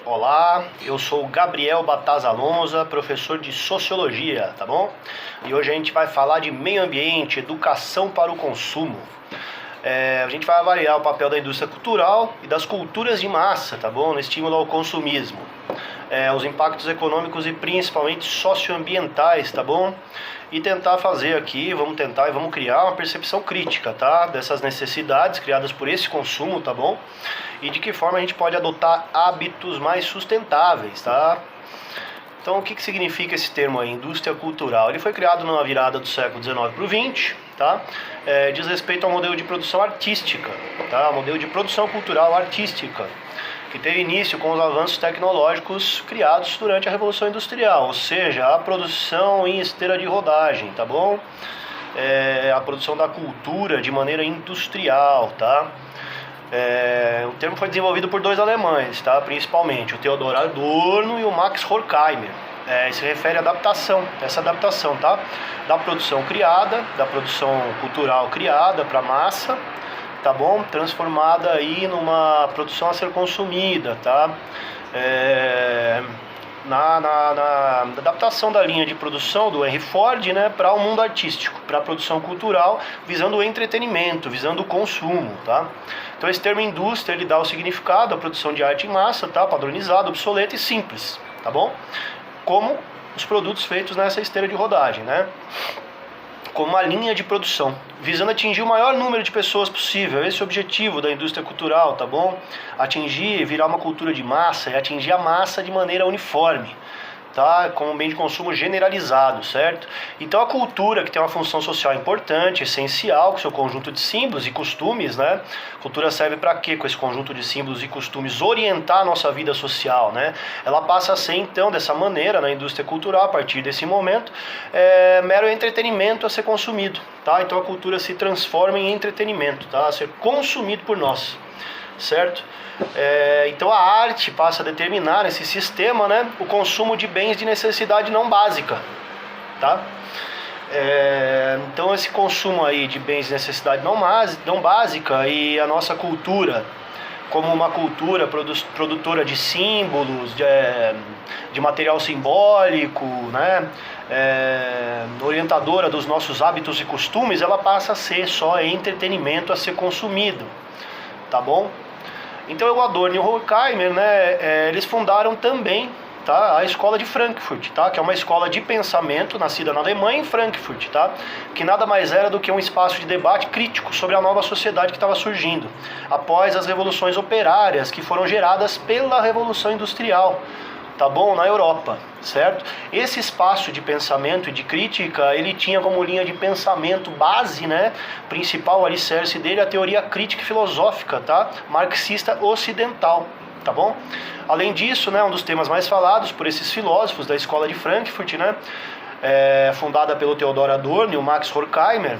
Olá, eu sou o Gabriel Bataz Alonso, professor de Sociologia, tá bom? E hoje a gente vai falar de meio ambiente, educação para o consumo. A gente vai avaliar o papel da indústria cultural e das culturas de massa, tá bom? No estímulo ao consumismo. Os impactos econômicos e principalmente socioambientais, tá bom? E tentar fazer aqui, vamos criar uma percepção crítica, tá? Dessas necessidades criadas por esse consumo, tá bom? E de que forma a gente pode adotar hábitos mais sustentáveis, tá? Então, o que significa esse termo aí, indústria cultural? Ele foi criado na virada do século XIX para o XX, tá? Diz respeito ao modelo de produção artística, tá? Modelo de produção cultural artística, que teve início com os avanços tecnológicos criados durante a Revolução Industrial, ou seja, a produção em esteira de rodagem, tá bom? A produção da cultura de maneira industrial, tá? O termo foi desenvolvido por dois alemães, tá? Principalmente o Theodor Adorno e o Max Horkheimer. Se refere à essa adaptação, tá? Da produção cultural criada para massa, tá bom? Transformada aí numa produção a ser consumida, tá? Na adaptação da linha de produção do Henry Ford, né, para o mundo artístico, para a produção cultural, visando o entretenimento, visando o consumo, tá? Então esse termo indústria, ele dá o significado à produção de arte em massa, tá? Padronizado, obsoleto e simples, tá bom? Como os produtos feitos nessa esteira de rodagem, né? Como uma linha de produção, visando atingir o maior número de pessoas possível. Esse é o objetivo da indústria cultural, tá bom? Atingir e virar uma cultura de massa e atingir a massa de maneira uniforme, tá? Como um bem de consumo generalizado, certo? Então a cultura, que tem uma função social importante, essencial, com seu conjunto de símbolos e costumes, né? Cultura serve para quê? Com esse conjunto de símbolos e costumes, orientar a nossa vida social, né? Ela passa a ser, então, dessa maneira, na indústria cultural, a partir desse momento, mero entretenimento a ser consumido, tá? Então a cultura se transforma em entretenimento, tá? A ser consumido por nós, certo? Então a arte passa a determinar nesse sistema, né, o consumo de bens de necessidade não básica, tá? Então esse consumo aí de bens de necessidade não básica e a nossa cultura como uma cultura produtora de símbolos, de material simbólico, né, orientadora dos nossos hábitos e costumes, ela passa a ser só entretenimento a ser consumido, tá bom? Então o Adorno e o Horkheimer, né, eles fundaram também, tá, a escola de Frankfurt, tá, que é uma escola de pensamento nascida na Alemanha, em Frankfurt, tá, que nada mais era do que um espaço de debate crítico sobre a nova sociedade que estava surgindo após as revoluções operárias que foram geradas pela Revolução Industrial, tá bom, na Europa, certo? Esse espaço de pensamento e de crítica, ele tinha como linha de pensamento base, né, principal alicerce dele, a teoria crítica e filosófica, tá, marxista ocidental, tá bom? Além disso, né, um dos temas mais falados por esses filósofos da escola de Frankfurt, né, fundada pelo Theodor Adorno e o Max Horkheimer,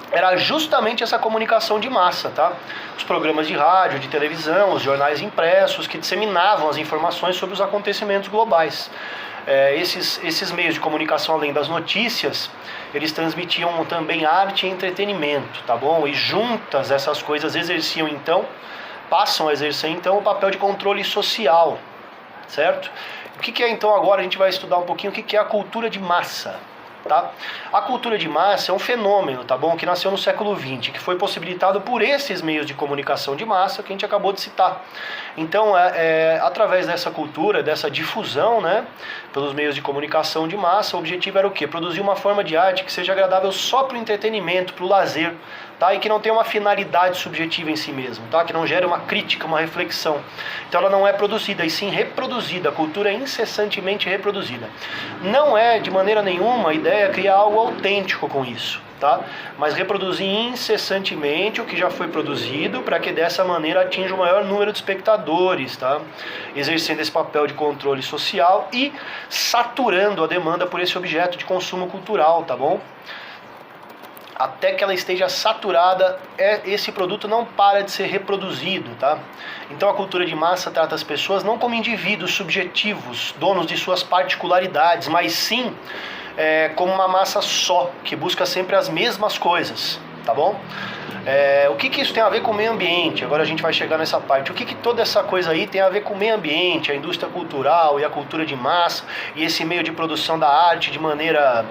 era justamente essa comunicação de massa, tá? Os programas de rádio, de televisão, os jornais impressos que disseminavam as informações sobre os acontecimentos globais. Esses meios de comunicação, além das notícias, eles transmitiam também arte e entretenimento, tá bom? E juntas essas coisas passam a exercer então o papel de controle social, certo? O que é então agora a gente vai estudar um pouquinho o que é a cultura de massa. Tá? A cultura de massa é um fenômeno, tá bom, que nasceu no século XX, que foi possibilitado por esses meios de comunicação de massa que a gente acabou de citar. Então, através dessa cultura, dessa difusão, né, pelos meios de comunicação de massa, o objetivo era o quê? Produzir uma forma de arte que seja agradável só para o entretenimento, para o lazer, tá? E que não tenha uma finalidade subjetiva em si mesmo, tá? Que não gere uma crítica, uma reflexão. Então ela não é produzida, e sim reproduzida. A cultura é incessantemente reproduzida. Não é, de maneira nenhuma, a ideia criar algo autêntico com isso, tá? Mas reproduzir incessantemente o que já foi produzido para que dessa maneira atinja o maior número de espectadores, tá? Exercendo esse papel de controle social e saturando a demanda por esse objeto de consumo cultural, tá bom? Até que ela esteja saturada, esse produto não para de ser reproduzido, tá? Então a cultura de massa trata as pessoas não como indivíduos subjetivos, donos de suas particularidades, mas sim como uma massa só, que busca sempre as mesmas coisas, tá bom? O que isso tem a ver com o meio ambiente? Agora a gente vai chegar nessa parte. O que toda essa coisa aí tem a ver com o meio ambiente, a indústria cultural e a cultura de massa e esse meio de produção da arte de maneira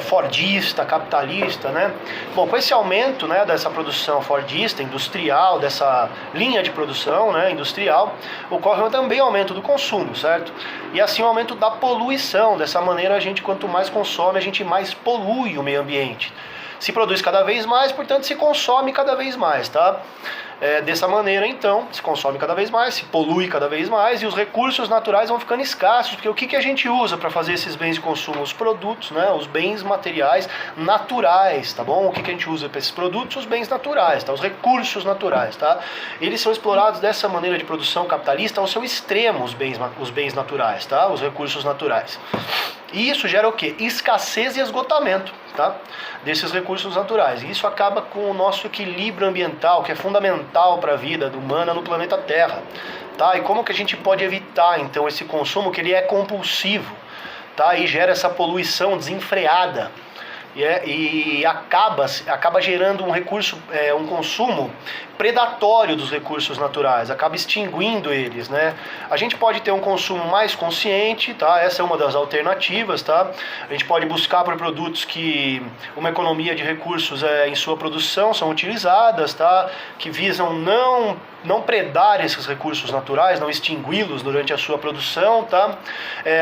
fordista, capitalista, né? Bom, com esse aumento, né, dessa produção fordista, industrial, dessa linha de produção, né, industrial, ocorre também aumento do consumo, certo? E assim o aumento da poluição. Dessa maneira, a gente, quanto mais consome, a gente mais polui o meio ambiente. Se produz cada vez mais, portanto se consome cada vez mais, tá? Dessa maneira, então, se consome cada vez mais, se polui cada vez mais e os recursos naturais vão ficando escassos, porque o que a gente usa para fazer esses bens de consumo? Os produtos, né? Os bens materiais naturais, tá bom? O que a gente usa para esses produtos? Os bens naturais, tá? Os recursos naturais, tá? Eles são explorados dessa maneira de produção capitalista ao seu extremo, os bens naturais, tá? Os recursos naturais. E isso gera o quê? Escassez e esgotamento, tá? Desses recursos naturais. E isso acaba com o nosso equilíbrio ambiental, que é fundamental para a vida humana no planeta Terra, tá? E como que a gente pode evitar, então, esse consumo que ele é compulsivo, tá? E gera essa poluição desenfreada. E acaba gerando um consumo predatório dos recursos naturais, acaba extinguindo eles, né? A gente pode ter um consumo mais consciente, tá? Essa é uma das alternativas, tá? A gente pode buscar por produtos que uma economia de recursos em sua produção são utilizadas, tá? Que visam não predar esses recursos naturais, não extingui-los durante a sua produção, tá?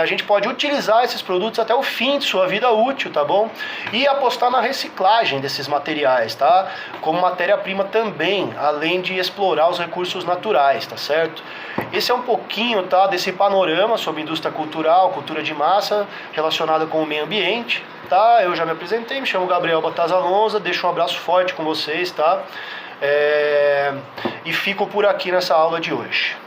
A gente pode utilizar esses produtos até o fim de sua vida útil, tá bom? E apostar na reciclagem desses materiais, tá? Como matéria-prima também, além de explorar os recursos naturais, tá certo? Esse é um pouquinho, tá, desse panorama sobre indústria cultural, cultura de massa, relacionada com o meio ambiente, tá? Eu já me apresentei, me chamo Gabriel Batazalonza, deixo um abraço forte com vocês, tá? E fico por aqui nessa aula de hoje.